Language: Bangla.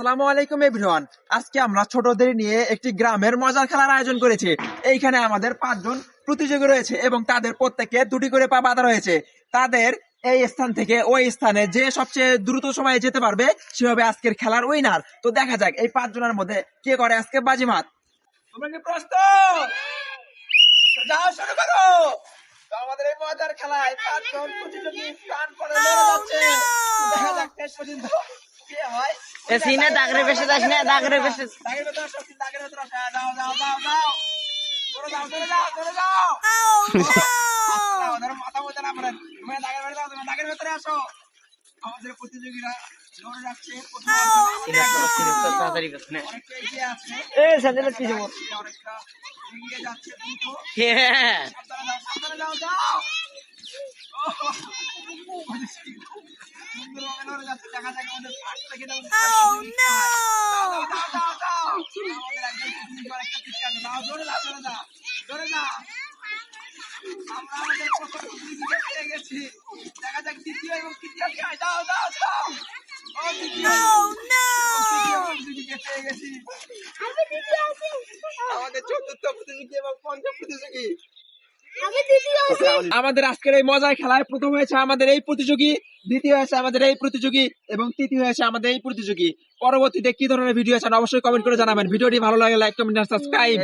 আসসালামু আলাইকুম এভরিওয়ান। আজকে আমরা ছোটদের নিয়ে একটি গ্রামের মজার খেলার আয়োজন করেছি। এইখানে আমাদের 5 জন প্রতিযোগী রয়েছে এবং তাদের প্রত্যেকে 2টি করে পা বাঁধা রয়েছে। তাদের এই স্থান থেকে ওই স্থানে যে সবচেয়ে দ্রুত সময়ে যেতে পারবে সে হবে আজকের খেলার উইনার। তো দেখা যাক এই 5 জনের মধ্যে কে করে আজকে বাজিমাত। তোমরা কি প্রস্তুত? যাও শুরু করো। তো আমাদের এই মজার খেলায় 5 জন প্রতিযোগী প্রাণ পণে লড়ে যাচ্ছে। দেখা যাক শেষ পর্যন্ত কে হয়। সিনে দাগরে বেশি যাস না, দাগরে বেশি দাগের ভেতরে আসো, দাগের ভেতরে আসো। যাও যাও যাও যাও, চলে যাও চলে যাও চলে যাও। ওদের মাথা মতো না পড়েন, তুমি দাগের ভেতরে যাও, তুমি দাগের ভেতরে আসো। আমাদের প্রতিযোগীরা লড়ে যাচ্ছে। তাড়াতাড়ি করছ না অনেকটা এগিয়ে আছে, এ সাজেলে কি যাব অনেকটা এগিয়ে যাচ্ছে দ্রুত। হ্যাঁ সাবধানে যাও যাও। সুন্দরভাবে লড়ে যাচ্ছে। দেখা যাক আমাদের ফার্স্ট থেকে যাও। যাও যাও যাও যাও। আমাদের একজন প্রতিযোগী আরেকটা পিছিয়ে আছে। যাও জোরে যাও জোরে যাও জোরে যাও। আমরা আমাদের প্রথম প্রতিযোগীকে পেয়ে গেছি। দেখা যাক দ্বিতীয় এবং তৃতীয় কে হয়। যাও যাও যাও। ও দ্বিতীয় তৃতীয় প্রতিযোগীকে পেয়ে গেছি। আমাদের চতুর্থ প্রতিযোগী এবং পঞ্চম প্রতিযোগী। আমাদের আজকের এই মজার খেলায় প্রথম হয়েছে আমাদের এই প্রতিযোগী, দ্বিতীয় হয়েছে আমাদের এই প্রতিযোগী এবং তৃতীয় হয়েছে আমাদের এই প্রতিযোগী। পরবর্তীতে কি ধরনের ভিডিও চান অবশ্যই কমেন্ট করে জানাবেন। ভিডিওটি ভালো লাগলে লাইক কমেন্ট সাবস্ক্রাইব।